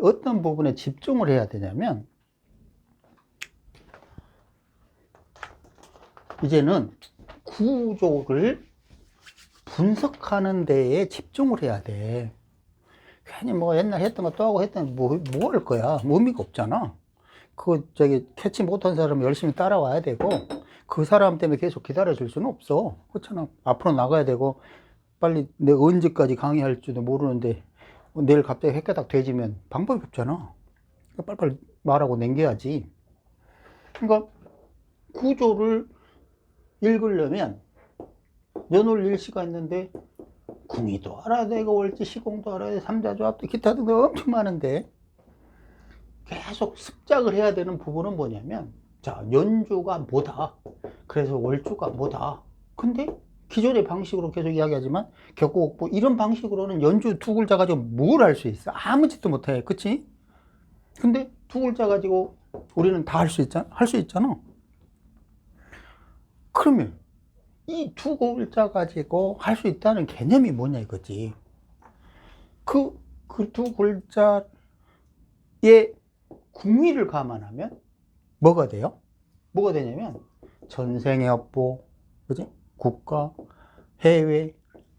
어떤 부분에 집중을 해야 되냐면, 이제는 구조를 분석하는 데에 집중을 해야 돼. 괜히 뭐 옛날 했던 거 또 하고 했더니 뭐 할 거야? 의미가 없잖아. 캐치 못한 사람은 열심히 따라와야 되고, 그 사람 때문에 계속 기다려줄 수는 없어. 그렇잖아. 앞으로 나가야 되고, 빨리 내가 언제까지 강의할지도 모르는데, 내일 갑자기 획가닥 되지면 방법이 없잖아. 그러니까 빨리빨리 말하고 남겨야지. 그러니까 구조를 읽으려면 연월 일시가 있는데 궁의도 알아야 되고 월지 시공도 알아야 돼, 삼자조합도 기타 등등 엄청 많은데 계속 습작을 해야 되는 부분은 뭐냐면, 자, 연주가 뭐다, 그래서 월주가 뭐다. 근데 기존의 방식으로 계속 이야기하지만 격곡부 이런 방식으로는 연주 두 글자 가지고 뭘 할 수 있어? 아무 짓도 못해. 그치? 근데 두 글자 가지고 우리는 다 할 수 있잖아. 그러면 이 두 글자 가지고 할 수 있다는 개념이 뭐냐 이거지. 그 두 글자에 궁의를 감안하면 뭐가 돼요? 뭐가 되냐면 전생의 업보, 그지? 국가, 해외,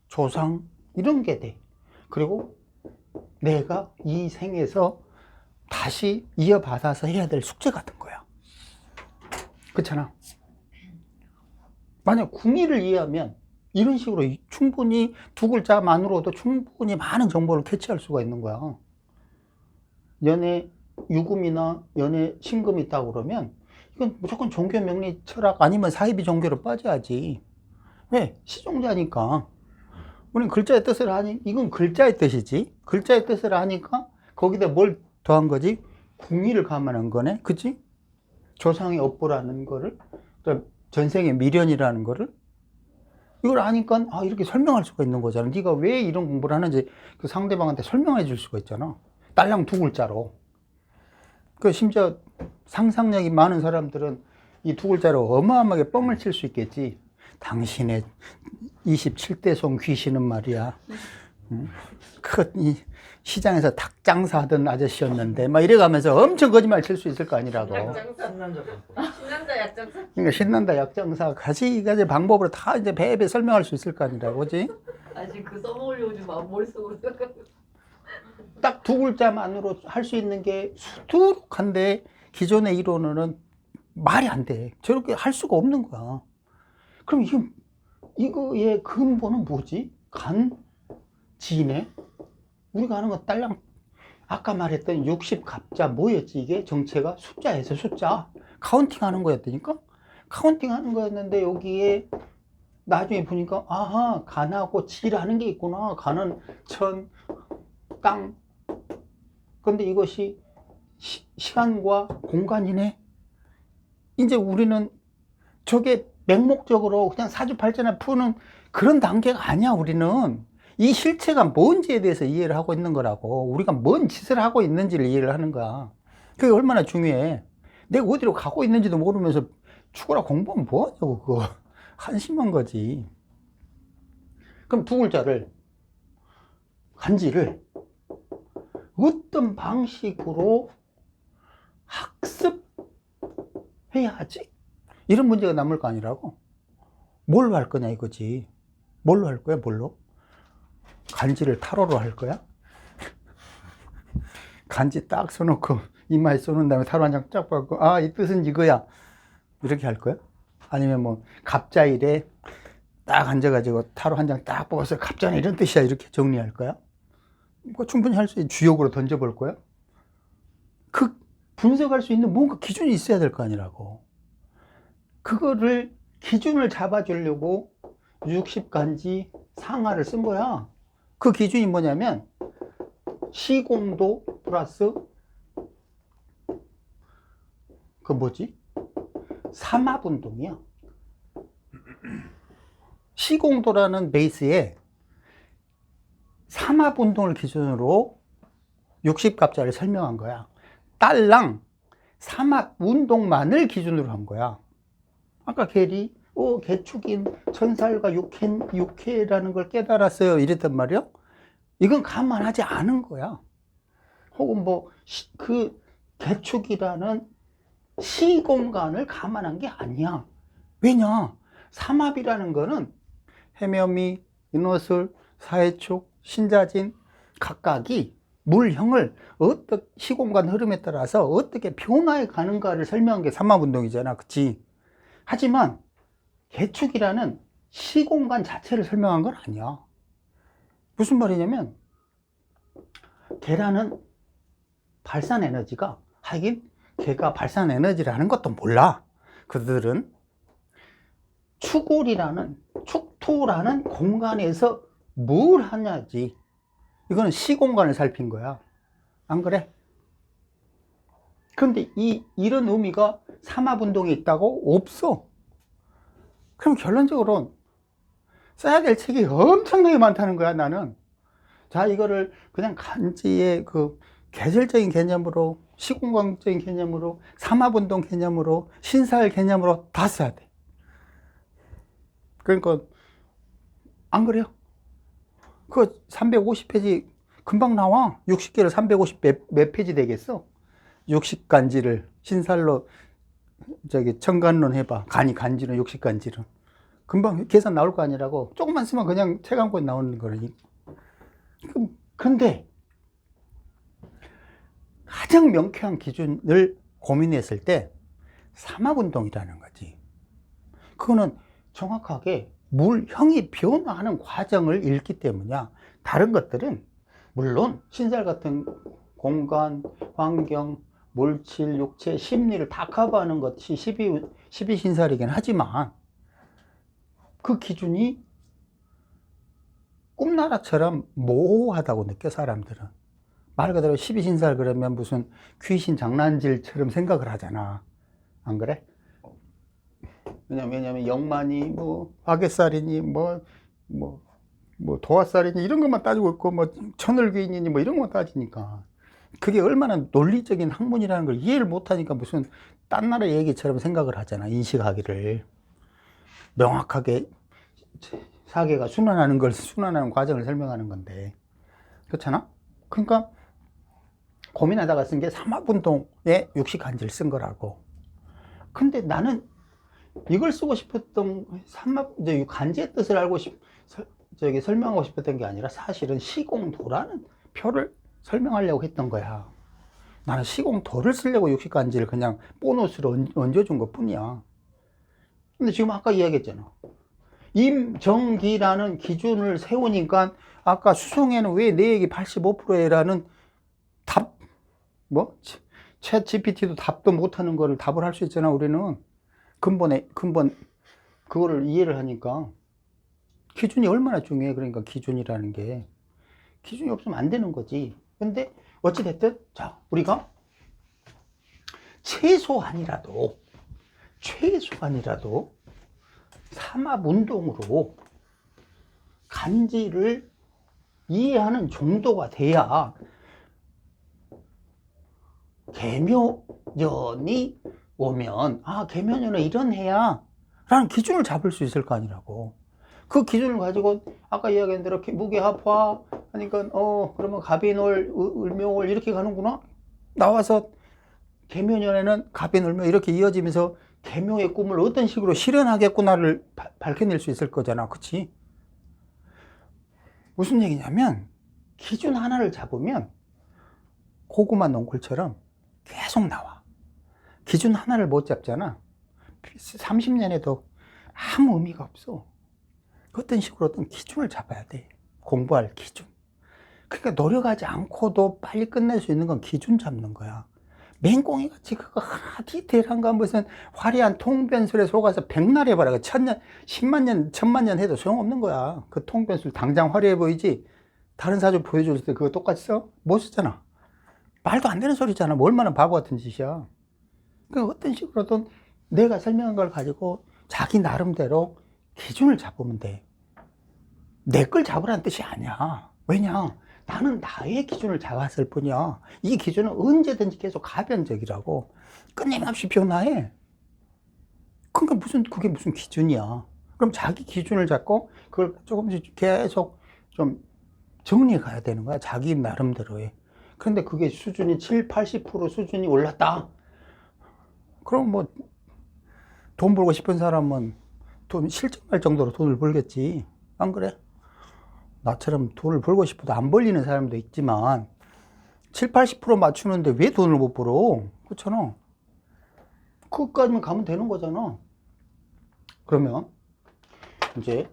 조상 이런 게 돼. 그리고 내가 이 생에서 다시 이어받아서 해야 될 숙제 같은 거야. 그렇잖아. 만약 궁의를 이해하면 이런 식으로 충분히 두 글자만으로도 충분히 많은 정보를 캐치할 수가 있는 거야. 연애 유금이나 연애 신금이 있다고 그러면 이건 무조건 종교 명리 철학 아니면 사이비 종교로 빠져야지. 왜? 시종자니까. 우리는 글자의 뜻을 하니, 이건 글자의 뜻이지. 글자의 뜻을 하니까 거기다 뭘 더한 거지? 궁의를 감안한 거네. 그치? 조상의 업보라는 거를, 전생의 미련이라는 거를, 이걸 아니까 이렇게 설명할 수가 있는 거잖아. 네가 왜 이런 공부를 하는지 그 상대방한테 설명해 줄 수가 있잖아. 딸랑 두 글자로. 심지어 상상력이 많은 사람들은 이 두 글자로 어마어마하게 뻥을 칠 수 있겠지. 당신의 27대 송 귀신은 말이야, 이 시장에서 닭 장사하던 아저씨였는데 막 이래가면서 엄청 거짓말 칠 수 있을 거 아니라고. 신난다 약장사. 그러니까 신난다 약장사 가지 방법으로 다 이제 배배 설명할 수 있을 거 아니라고, 그지? 아직 그 써먹으려고 지금 머릿속으로 생각하고. 딱 두 글자만으로 할 수 있는 게 수두룩한데 기존의 이론은 말이 안 돼. 저렇게 할 수가 없는 거야. 그럼 이거의 근본은 뭐지? 간지네? 우리가 하는 건 딸랑, 아까 말했던 60갑자 뭐였지 이게? 정체가 숫자에서 숫자 카운팅 하는 거였다니까? 카운팅 하는 거였는데 여기에 나중에 보니까 아하, 간하고 지라는 게 있구나. 간은 천, 땅. 근데 이것이 시간과 공간이네. 이제 우리는 저게 맹목적으로 그냥 사주팔자나 푸는 그런 단계가 아니야. 우리는 이 실체가 뭔지에 대해서 이해를 하고 있는 거라고. 우리가 뭔 짓을 하고 있는지를 이해를 하는 거야. 그게 얼마나 중요해. 내가 어디로 가고 있는지도 모르면서 죽어라 공부하면 뭐하냐고. 그거 한심한 거지. 그럼 두 글자를, 간지를 어떤 방식으로 학습해야지 이런 문제가 남을 거 아니라고. 뭘로 할 거냐 이거지. 뭘로 할 거야? 뭘로? 간지를 타로로 할 거야? 간지 딱 써놓고 이마에 쏘는 다음에 타로 한 장 쫙 받고 이 뜻은 이거야 이렇게 할 거야? 아니면 뭐 갑자일에 딱 앉아가지고 타로 한 장 딱 뽑아서 갑자는 이런 뜻이야 이렇게 정리할 거야? 뭐 충분히 할 수 있는 주역으로 던져볼 거야? 그 분석할 수 있는 뭔가 기준이 있어야 될 거 아니라고. 그거를 기준을 잡아주려고 60간지 상하를 쓴 거야. 그 기준이 뭐냐면 시공도 플러스 그 뭐지? 삼합운동이야. 시공도라는 베이스에 삼합운동을 기준으로 60갑자를 설명한 거야. 딸랑 삼합운동만을 기준으로 한 거야. 아까 계리, 개축인 천살과 육해라는 걸 깨달았어요 이랬단 말이야. 이건 감안하지 않은 거야. 혹은 뭐 그 개축이라는 시공간을 감안한 게 아니야. 왜냐? 삼합이라는 거는 해묘미, 인호술, 사해축, 신자진 각각이 물형을 어떻게 시공간 흐름에 따라서 어떻게 변화해 가는가를 설명한 게 삼합운동이잖아. 그치? 하지만 개축이라는 시공간 자체를 설명한 건 아니야. 무슨 말이냐면 개라는 발산 에너지가 하긴 개가 발산 에너지라는 것도 몰라. 그들은 축골이라는 축토라는 공간에서 뭘 하냐지. 이거는 시공간을 살핀 거야. 안 그래? 그런데 이런 의미가 삼합운동에 있다고? 없어. 그럼 결론적으로 써야 될 책이 엄청나게 많다는 거야, 나는. 자, 이거를 그냥 간지의 그 계절적인 개념으로, 시공간적인 개념으로, 삼합운동 개념으로, 신사할 개념으로 다 써야 돼. 그러니까, 안 그래요? 그 350페이지 금방 나와. 60개를 350 몇 페이지 되겠어? 60간지를 신살로 청간론 해봐. 간지는 60간지는. 금방 계산 나올 거 아니라고. 조금만 쓰면 그냥 책 한 권 나오는 거라니. 근데 가장 명쾌한 기준을 고민했을 때 삼합운동이라는 거지. 그거는 정확하게 물형이 변화하는 과정을 읽기 때문이야. 다른 것들은 물론 신살 같은 공간, 환경, 물질, 육체, 심리를 다 커버하는 것이 12신살이긴 하지만 그 기준이 꿈나라처럼 모호하다고 느껴, 사람들은. 말 그대로 12신살 그러면 무슨 귀신 장난질처럼 생각을 하잖아. 안 그래? 왜냐면 영만이 뭐 화개살이니 뭐 도화살이니 이런 것만 따지고 있고 뭐 천을귀인이니 뭐 이런 것만 따지니까 그게 얼마나 논리적인 학문이라는 걸 이해를 못하니까 무슨 딴 나라 얘기처럼 생각을 하잖아. 인식하기를 명확하게 사계가 순환하는 걸 순환하는 과정을 설명하는 건데 그렇잖아? 그러니까 고민하다가 쓴 게 삼합운동에 육식간지를 쓴 거라고. 근데 나는 이걸 쓰고 싶었던 간지의 뜻을 알고 설명하고 싶었던 게 아니라 사실은 시공도라는 표를 설명하려고 했던 거야. 나는 시공도를 쓰려고 육식간지를 그냥 보너스로 얹어준 것 뿐이야. 근데 지금 아까 이야기했잖아. 임정기라는 기준을 세우니까 아까 수송에는 왜 내 얘기 85%라는 답, 챗 GPT도 답도 못하는 거를 답을 할 수 있잖아, 우리는. 근본, 그거를 이해를 하니까. 기준이 얼마나 중요해, 그러니까 기준이라는 게. 기준이 없으면 안 되는 거지. 근데, 어찌됐든, 자, 우리가 최소한이라도 삼합운동으로 간지를 이해하는 정도가 돼야 계묘년이 오면 계묘년은 이런 해야 라는 기준을 잡을 수 있을 거 아니라고. 그 기준을 가지고 아까 이야기한 대로 무게합화 하니까 그러면 갑인월 을묘월 이렇게 가는구나. 나와서 계묘년에는 갑인 을묘 이렇게 이어지면서 계묘의 꿈을 어떤 식으로 실현하겠구나를 밝혀낼 수 있을 거잖아. 그치? 무슨 얘기냐면 기준 하나를 잡으면 고구마 농골처럼 계속 나와. 기준 하나를 못 잡잖아. 30년에도 아무 의미가 없어. 어떤 식으로 어떤 기준을 잡아야 돼. 공부할 기준. 그러니까 노력하지 않고도 빨리 끝낼 수 있는 건 기준 잡는 거야. 맹꽁이 같이 그거 하나 디테일한 거 무슨 화려한 통변술에 속아서 백날 해봐라. 그 1000년, 10만 년, 1000만 년 해도 소용없는 거야. 그 통변술 당장 화려해 보이지. 다른 사주 보여줬을 때 그거 똑같이 써? 못 쓰잖아. 말도 안 되는 소리잖아. 뭐 얼마나 바보 같은 짓이야. 그러니까 어떤 식으로든 내가 설명한 걸 가지고 자기 나름대로 기준을 잡으면 돼. 내 걸 잡으라는 뜻이 아니야. 왜냐? 나는 나의 기준을 잡았을 뿐이야. 이 기준은 언제든지 계속 가변적이라고. 끊임없이 변화해. 그러니까 그게 무슨 기준이야. 그럼 자기 기준을 잡고 그걸 조금씩 계속 좀 정리해 가야 되는 거야. 자기 나름대로의. 근데 그게 수준이 7, 80% 수준이 올랐다. 그럼 뭐 돈 벌고 싶은 사람은 돈 실증날 정도로 돈을 벌겠지. 안 그래? 나처럼 돈을 벌고 싶어도 안 벌리는 사람도 있지만 7, 80% 맞추는데 왜 돈을 못 벌어? 그렇잖아. 그것까지만 가면 되는 거잖아. 그러면 이제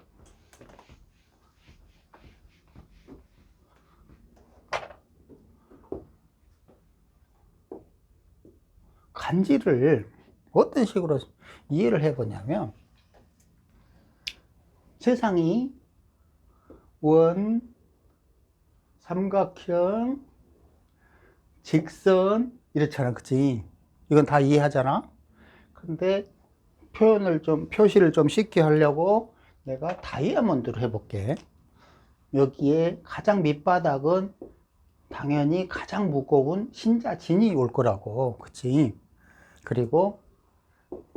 간지를 어떤 식으로 이해를 해보냐면 세상이 원, 삼각형, 직선 이렇잖아, 그치? 이건 다 이해하잖아. 근데 표시를 좀 쉽게 하려고 내가 다이아몬드로 해볼게. 여기에 가장 밑바닥은 당연히 가장 무거운 신자진이 올 거라고, 그치? 그리고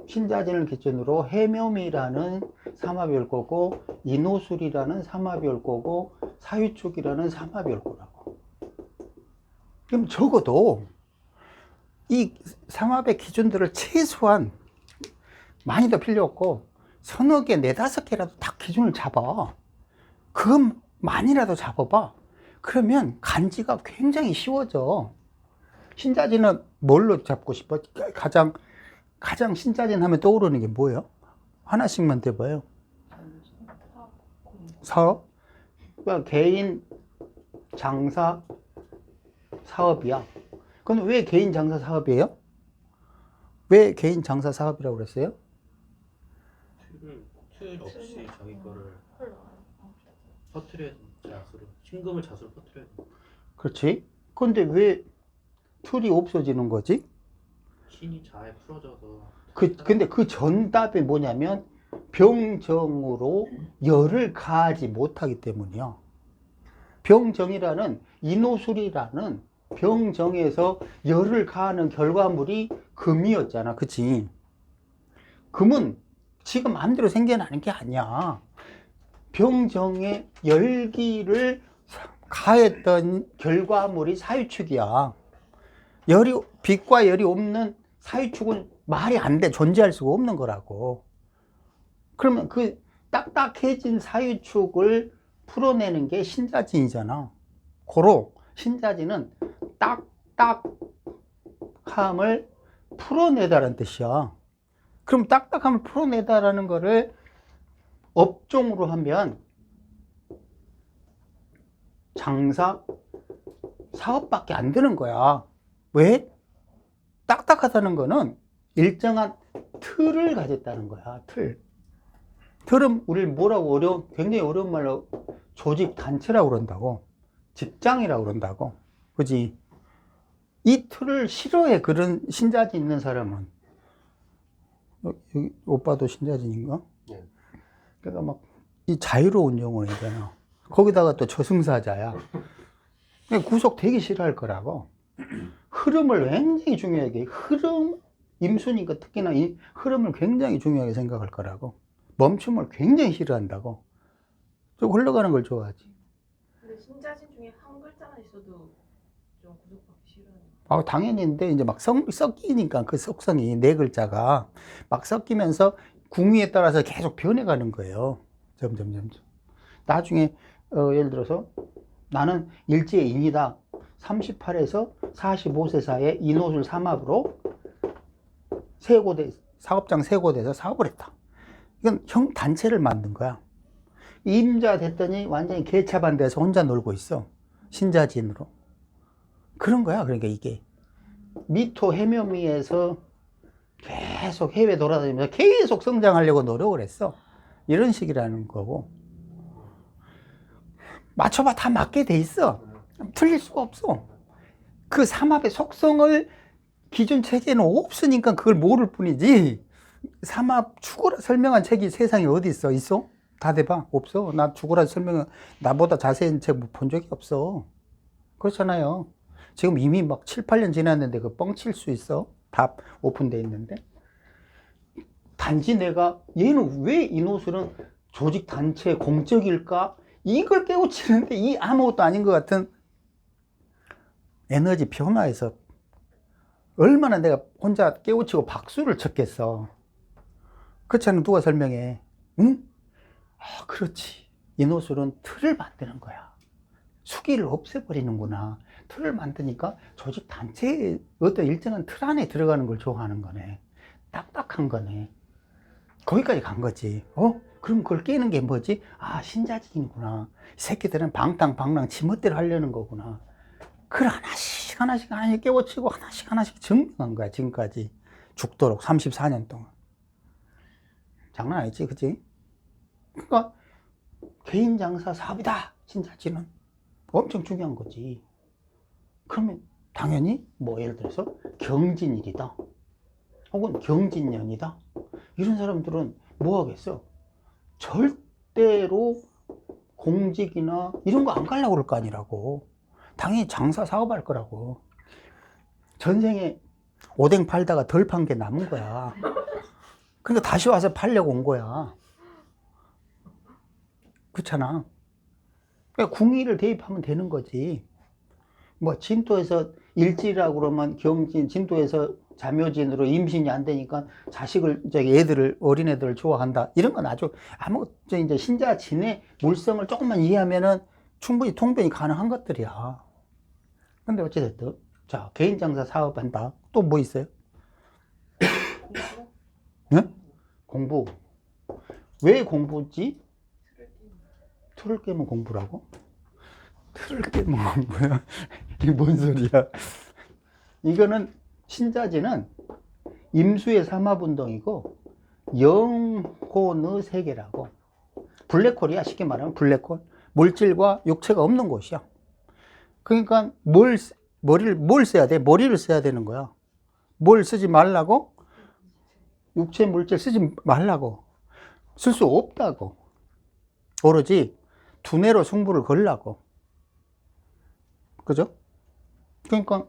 신자진을 기준으로 해묘미라는 삼합이 올 거고, 인호술이라는 삼합이 올 거고, 사유축이라는 삼합이 올 거라고. 그럼 적어도 이 삼합의 기준들을 최소한 많이 더 필요 없고 서너 개, 네다섯 개라도 딱 기준을 잡아. 그것만이라도 잡아봐. 그러면 간지가 굉장히 쉬워져. 신자진은 뭘로 잡고 싶어? 가장 신자진 하면 떠오르는 게 뭐예요? 하나씩만 대봐요. 사업? 그러니까 개인, 장사, 사업이야. 근데 왜 개인, 장사, 사업이에요? 왜 개인, 장사, 사업이라고 그랬어요? 틀 없이 자기 거를 퍼뜨려야 되는 자수로 신금을 자수로 퍼뜨려야 되는 그렇지. 근데 왜 틀이 없어지는 거지? 신이 자에 풀어져서 근데 그 정답이 뭐냐면 병정으로 열을 가하지 못하기 때문이야. 병정이라는 인호술이라는 병정에서 열을 가하는 결과물이 금이었잖아. 그치? 금은 지금 마음대로 생겨나는 게 아니야. 병정의 열기를 가했던 결과물이 사유축이야. 빛과 열이 없는 사유축은 말이 안 돼. 존재할 수가 없는 거라고. 그러면 그 딱딱해진 사유축을 풀어내는 게 신자진이잖아. 고로 신자진은 딱딱함을 풀어내다라는 뜻이야. 그럼 딱딱함을 풀어내다라는 거를 업종으로 하면 장사, 사업밖에 안 되는 거야. 왜? 딱딱하다는 거는 일정한 틀을 가졌다는 거야. 틀은 우리 뭐라고 굉장히 어려운 말로 조직 단체라고 그런다고. 직장이라고 그런다고. 그지? 이 틀을 싫어해. 그런 신자진 있는 사람은. 여기 오빠도 신자진인가? 네. 그러니까 막 이 자유로운 영혼이잖아. 거기다가 또 저승사자야. 그러니까 구속 되게 싫어할 거라고. 흐름을 굉장히 중요하게, 임수니까 특히나 이 흐름을 굉장히 중요하게 생각할 거라고. 멈춤을 굉장히 싫어한다고. 좀 흘러가는 걸 좋아하지. 근데 신자진 중에 한 글자가 있어도 좀 구속받기 싫어하는. 당연히인데 이제 막 섞이니까 그 속성이 네 글자가 막 섞이면서 궁위에 따라서 계속 변해가는 거예요. 점점. 나중에 예를 들어서 나는 일지의 인이다. 38에서 45세 사이에 인호술 삼합으로 사업장 세고돼서 사업을 했다. 이건 형 단체를 만든 거야. 임자 됐더니 완전히 개차반돼서 혼자 놀고 있어. 신자진으로. 그런 거야. 그러니까 이게 미토 해묘미에서 계속 해외 돌아다니면서 계속 성장하려고 노력을 했어. 이런 식이라는 거고. 맞춰봐. 다 맞게 돼 있어. 틀릴 수가 없어. 그 삼합의 속성을 기준 체계는 없으니까 그걸 모를 뿐이지. 삼합 죽어라 설명한 책이 세상에 어디 있어? 있어? 다 대봐. 없어. 나 죽어라 설명은 나보다 자세한 책 본 적이 없어. 그렇잖아요. 지금 이미 막 7, 8년 지났는데 그 뻥칠 수 있어? 답 오픈돼 있는데. 단지 내가 얘는 왜 인호술은 조직 단체 공적일까? 이걸 깨우치는데 이 아무것도 아닌 것 같은 에너지 변화에서 얼마나 내가 혼자 깨우치고 박수를 쳤겠어. 그렇지 않으면 누가 설명해? 응? 아, 그렇지. 이 노술은 틀을 만드는 거야. 수기를 없애버리는구나. 틀을 만드니까 조직 단체의 어떤 일정한 틀 안에 들어가는 걸 좋아하는 거네. 딱딱한 거네. 거기까지 간 거지. 그럼 그걸 깨는 게 뭐지? 아, 신자진이구나. 이 새끼들은 방탕방랑 지멋대로 하려는 거구나. 그걸 하나씩 깨우치고 하나씩 증명한 거야, 지금까지. 죽도록 34년 동안. 장난 아니지, 그치? 그러니까 개인 장사 사업이다, 신자진은. 엄청 중요한 거지. 그러면 당연히 뭐 예를 들어서 경진일이다, 혹은 경진년이다, 이런 사람들은 뭐 하겠어? 절대로 공직이나 이런 거 안 가려고 그럴 거 아니라고. 당연히 장사 사업할 거라고. 전생에 오뎅 팔다가 덜 판 게 남은 거야. 그러니까 다시 와서 팔려고 온 거야. 그렇잖아. 그러니까 궁의를 대입하면 되는 거지. 뭐 진도에서 일지라고 그러면 경진, 진도에서 자묘진으로 임신이 안 되니까 자식을, 애들을, 어린애들을 좋아한다, 이런 건 아주 아무것도, 이제 신자진의 물성을 조금만 이해하면은 충분히 통변이 가능한 것들이야. 근데 어찌됐든, 자, 개인 장사 사업한다. 또 뭐 있어요? 네? 공부. 왜 공부지? 틀을 깨면 공부라고? 틀을 깨면 공부야? 이게 뭔 소리야? 이거는, 신자진은 임수의 삼합운동이고 영혼의 세계라고. 블랙홀이야. 쉽게 말하면 블랙홀. 물질과 육체가 없는 곳이야. 그러니까 뭘 써야 돼? 머리를 써야 되는 거야. 뭘 쓰지 말라고? 육체, 물질 쓰지 말라고. 쓸 수 없다고. 오로지 두뇌로 승부를 걸라고. 그죠? 그러니까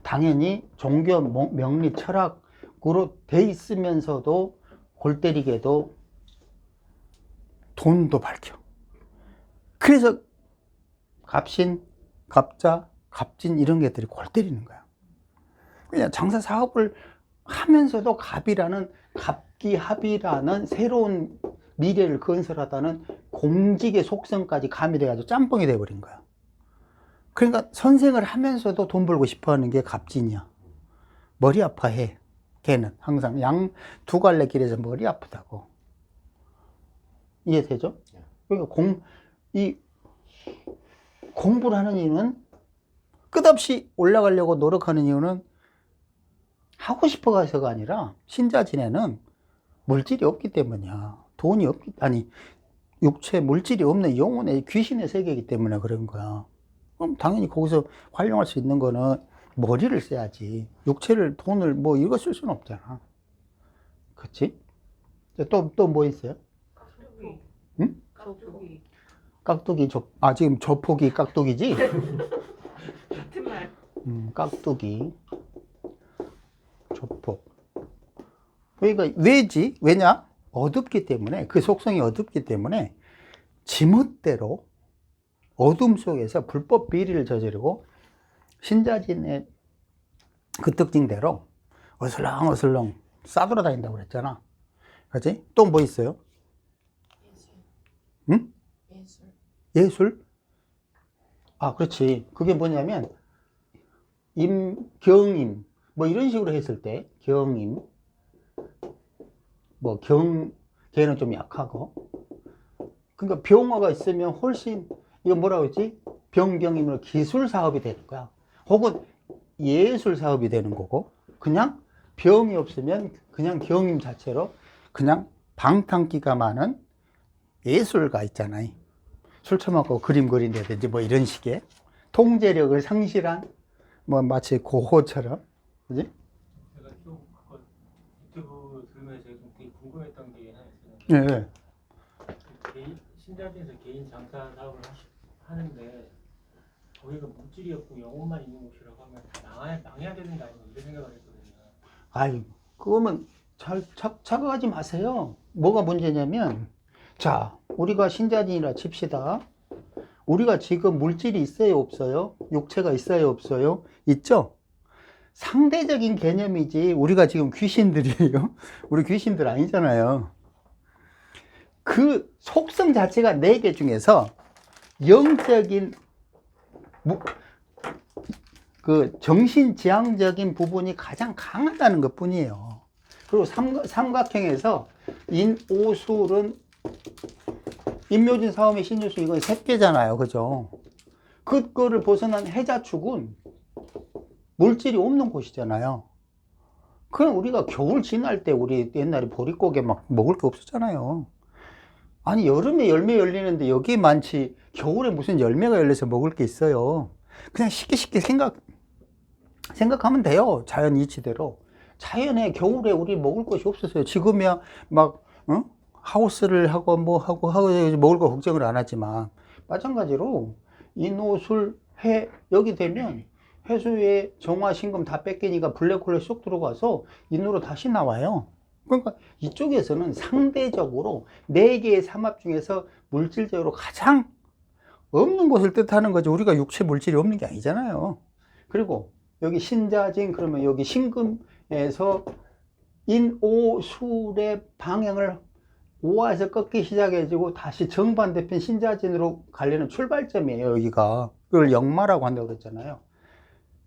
당연히 종교, 명리, 철학으로 돼 있으면서도 골 때리게도 돈도 밝혀. 그래서 갑신, 갑자, 갑진 이런 것들이 골 때리는 거야. 그냥 장사 사업을 하면서도 갑기합이라는 새로운 미래를 건설하다는 공직의 속성까지 가미돼가지고 짬뽕이 돼버린 거야. 그러니까 선생을 하면서도 돈 벌고 싶어 하는 게 갑진이야. 머리 아파해. 걔는 항상 두 갈래 길에서 머리 아프다고. 이해되죠? 그러니까 공부를 하는 이유는, 끝없이 올라가려고 노력하는 이유는 하고 싶어 해서가 아니라, 신자진에는 물질이 없기 때문이야. 육체, 물질이 없는 영혼의 귀신의 세계이기 때문에 그런 거야. 그럼 당연히 거기서 활용할 수 있는 거는 머리를 써야지. 육체를, 돈을 뭐 이거 쓸 수는 없잖아. 그치? 또 뭐 있어요? 깍두기. 응? 깍두기. 깍두기, 지금 조폭이 깍두기지? 같은 말. 깍두기. 조폭. 그러니까 왜지? 왜냐? 어둡기 때문에, 그 속성이 어둡기 때문에 지멋대로 어둠 속에서 불법 비리를 저지르고, 신자진의 그 특징대로 어슬렁어슬렁 싸돌아다닌다고 그랬잖아. 그렇지? 또 뭐 있어요? 예술. 응? 예술. 예술? 아, 그렇지. 그게 뭐냐면, 경임, 뭐 이런 식으로 했을 때, 경임, 걔는 좀 약하고, 그러니까 병어가 있으면 훨씬, 이거 뭐라고 했지? 병경임으로 기술 사업이 되는 거야. 혹은 예술 사업이 되는 거고, 그냥 병이 없으면 그냥 경임 자체로 그냥 방탕기가 많은 예술가 있잖아요. 술 처먹고 그림 그린다든지 뭐 이런 식의 통제력을 상실한, 뭐 마치 고호처럼. 그지? 제가 좀 그거 유튜브 들으면서 제가 좀 되게 궁금했던 게 하나 있어요. 예. 신자진에서 개인 장사 사업을 하는데 거기가 물질이 없고 영혼만 있는 곳이라고 하면 다 망해야 되는 거 아니냐, 이런 생각을 했거든요. 아이, 그거면 착각하지 마세요. 뭐가 문제냐면, 자, 우리가 신자진이라 칩시다. 우리가 지금 물질이 있어요, 없어요? 육체가 있어요, 없어요? 있죠? 상대적인 개념이지, 우리가 지금 귀신들이에요? 우리 귀신들 아니잖아요. 그 속성 자체가 4개 중에서 영적인, 그 정신지향적인 부분이 가장 강하다는 것 뿐이에요. 그리고 삼각형에서 인오술은 인묘진 사음의 신유수, 이건 셋개잖아요, 그죠? 그거를 벗어난 해자축은 물질이 없는 곳이잖아요. 그럼 우리가 겨울 지날 때 우리 옛날에 보릿고개 막 먹을 게 없었잖아요. 아니, 여름에 열매 열리는데 여기 많지, 겨울에 무슨 열매가 열려서 먹을 게 있어요. 그냥 쉽게 생각하면 돼요. 자연 이치대로. 자연에 겨울에 우리 먹을 것이 없었어요. 지금이야 막 하우스를 하고 뭐 하고 먹을 거 걱정을 안 하지만, 마찬가지로 인오술 해 여기 되면 해수의 정화 신금 다 뺏기니까 블랙홀에 쏙 들어가서 인으로 다시 나와요. 그러니까 이쪽에서는 상대적으로 4개의 삼합 중에서 물질적으로 가장 없는 것을 뜻하는 거죠. 우리가 육체 물질이 없는 게 아니잖아요. 그리고 여기 신자진, 그러면 여기 신금에서 인오술의 방향을 오화에서 꺾기 시작해지고 다시 정반대편 신자진으로 가려는 출발점이에요, 여기가. 그걸 역마라고 한다고 그랬잖아요.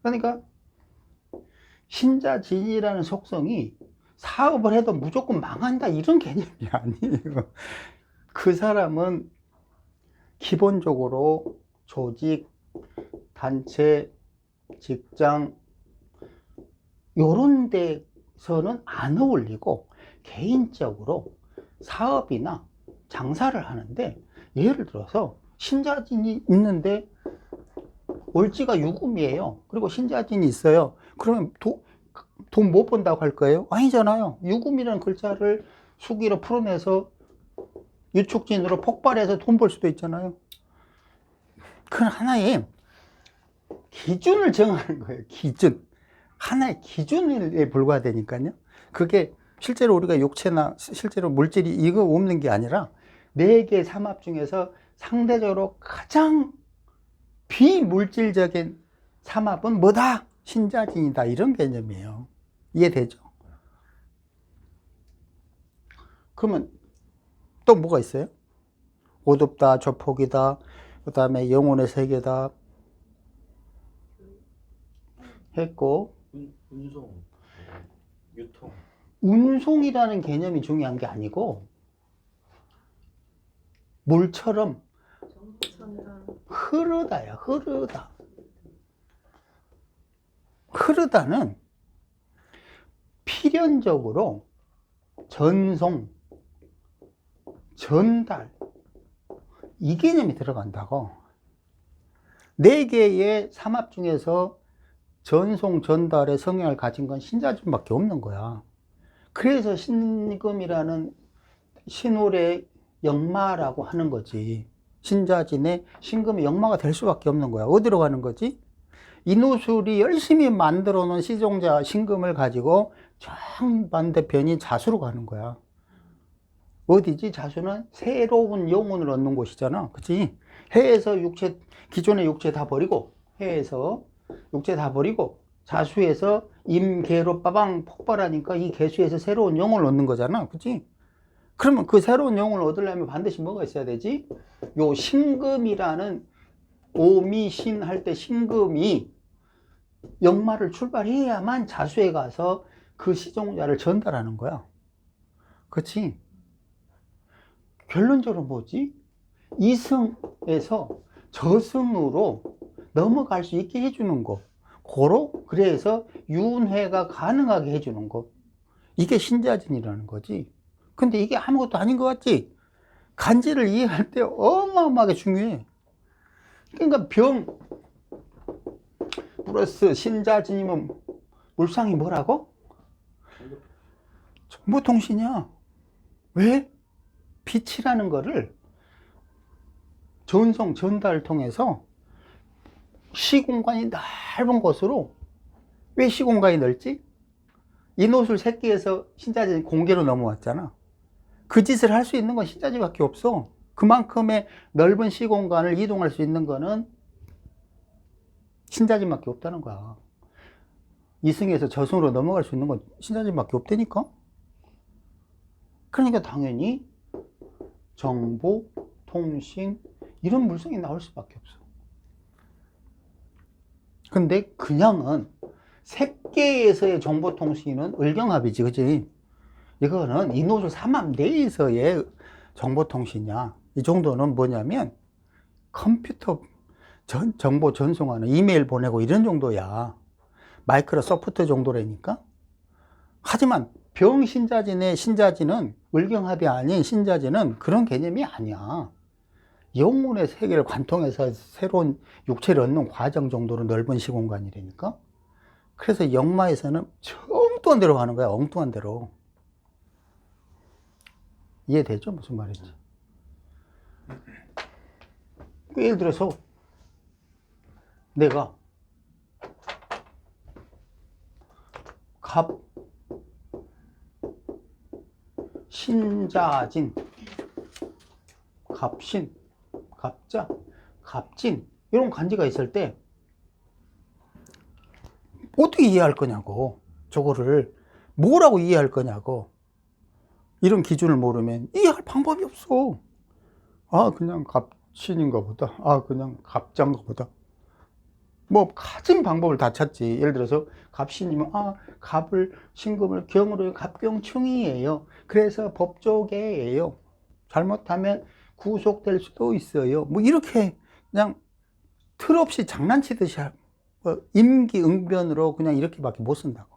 그러니까 신자진이라는 속성이 사업을 해도 무조건 망한다, 이런 개념이 아니에요. 그 사람은 기본적으로 조직, 단체, 직장 요런 데서는 안 어울리고 개인적으로 사업이나 장사를 하는데, 예를 들어서 신자진이 있는데 월지가 유금이에요. 그리고 신자진이 있어요. 그러면 돈 못 번다고 할 거예요? 아니잖아요. 유금이라는 글자를 수기로 풀어내서 유축진으로 폭발해서 돈 벌 수도 있잖아요. 그건 하나의 기준을 정하는 거예요. 기준. 하나의 기준에 불과되니까요. 그게 실제로 우리가 육체나 실제로 물질이 이거 없는 게 아니라 4개 삼합 중에서 상대적으로 가장 비물질적인 삼합은 뭐다? 신자진이다. 이런 개념이에요. 이해되죠? 그러면 또 뭐가 있어요? 오둡다, 조폭이다, 그 다음에 영혼의 세계다 했고, 운송, 유통. 운송이라는 개념이 중요한 게 아니고, 물처럼 흐르다야, 흐르다. 흐르다는 필연적으로 전송, 전달, 이 개념이 들어간다고. 4개의 삼합 중에서 전송, 전달의 성향을 가진 건 신자진밖에 없는 거야. 그래서 신금이라는 신홀의 역마라고 하는 거지. 신자진의 신금이 역마가 될 수밖에 없는 거야. 어디로 가는 거지? 인오술이 열심히 만들어 놓은 시종자 신금을 가지고 정반대편인 자수로 가는 거야. 어디지? 자수는 새로운 영혼을 얻는 곳이잖아. 그치? 해에서 육체, 기존의 육체 다 버리고, 해에서 육체 다 버리고, 자수에서 임계로 빠방 폭발하니까 이 개수에서 새로운 영혼을 얻는 거잖아. 그치? 그러면 그 새로운 영혼을 얻으려면 반드시 뭐가 있어야 되지? 요 신금이라는 오미신 할 때 신금이 역마를 출발해야만 자수에 가서 그 시종자를 전달하는 거야. 그치? 결론적으로 뭐지? 이승에서 저승으로 넘어갈 수 있게 해주는 거. 그래서 윤회가 가능하게 해주는 거. 이게 신자진이라는 거지. 근데 이게 아무것도 아닌 것 같지? 간지를 이해할 때 어마어마하게 중요해. 그러니까 병 플러스 신자진이면 물상이 뭐라고? 정보통신이야. 왜? 빛이라는 거를 전송, 전달을 통해서 시공간이 넓은 곳으로, 왜 시공간이 넓지? 인오술 새끼에서 신자진 공개로 넘어왔잖아. 그 짓을 할 수 있는 건 신자진밖에 없어. 그만큼의 넓은 시공간을 이동할 수 있는 거는 신자진밖에 없다는 거야. 이승에서 저승으로 넘어갈 수 있는 건 신자진밖에 없다니까. 그러니까 당연히 정보, 통신 이런 물성이 나올 수밖에 없어. 근데 그냥은 색계에서의 정보통신은 을경합이지, 그치? 이거는 인호주 삼합 내에서의 정보통신이야. 이 정도는 뭐냐면 컴퓨터 정보 전송하는 이메일 보내고 이런 정도야. 마이크로소프트 정도라니까. 하지만 병신자진의 신자진은 을경합이 아닌 신자진은 그런 개념이 아니야. 영혼의 세계를 관통해서 새로운 육체를 얻는 과정 정도로 넓은 시공간이라니까. 그래서 역마에서는 엉뚱한 데로 가는 거야. 엉뚱한 데로. 이해되죠? 무슨 말인지. 예를 들어서 내가 신자진, 갑신, 갑자, 갑진 이런 간지가 있을 때 어떻게 이해할 거냐고. 저거를 뭐라고 이해할 거냐고. 이런 기준을 모르면 이해할 방법이 없어. 아, 그냥 갑신인가 보다. 아, 그냥 갑자인가 보다. 뭐 가진 방법을 다 찾지. 예를 들어서 갑신이면 갑을 신금을 경으로 갑경충이에요. 그래서 법조계예요. 잘못하면 구속될 수도 있어요. 뭐 이렇게 그냥 틀 없이 장난치듯이 임기응변으로 그냥 이렇게밖에 못 쓴다고.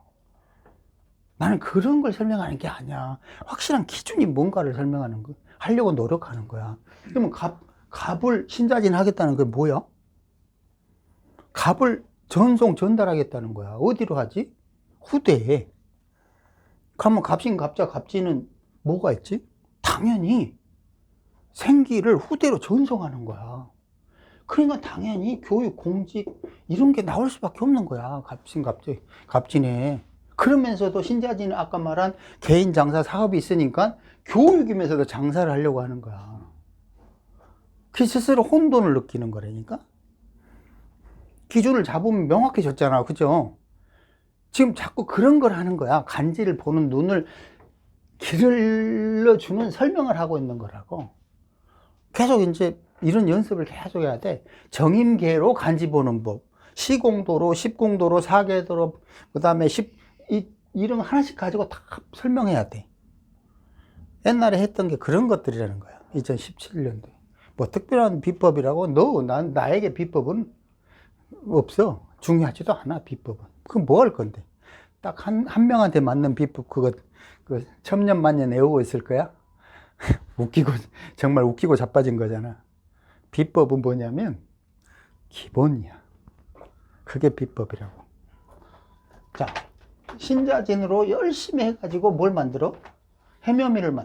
나는 그런 걸 설명하는 게 아니야. 확실한 기준이 뭔가를 설명하는 거, 하려고 노력하는 거야. 그러면 갑을 신자진 하겠다는 게 뭐야? 갑을 전달하겠다는 거야. 어디로 하지? 후대에. 그러면 갑신, 갑자, 갑진은 뭐가 있지? 당연히 생기를 후대로 전송하는 거야. 그러니까 당연히 교육, 공직 이런 게 나올 수밖에 없는 거야. 갑신, 갑진에. 그러면서도 신자진은 아까 말한 개인 장사 사업이 있으니까 교육이면서도 장사를 하려고 하는 거야. 그 스스로 혼돈을 느끼는 거라니까. 기준을 잡으면 명확해졌잖아. 그죠? 지금 자꾸 그런 걸 하는 거야. 간지를 보는 눈을 길러주는 설명을 하고 있는 거라고. 계속 이제 이런 연습을 계속 해야 돼. 정임계로 간지 보는 법. 시공도로, 십공도로, 사계도로, 그 다음에 이런 거 하나씩 가지고 다 설명해야 돼. 옛날에 했던 게 그런 것들이라는 거야. 2017년도에. 뭐 특별한 비법이라고? 나에게 비법은 없어. 중요하지도 않아, 비법은. 그럼 뭐 할 건데? 딱 한 명한테 맞는 비법, 그 천년만년 외우고 있을 거야? 정말 웃기고 자빠진 거잖아. 비법은 뭐냐면, 기본이야. 그게 비법이라고. 자, 신자진으로 열심히 해가지고 뭘 만들어? 해묘미를 만들어.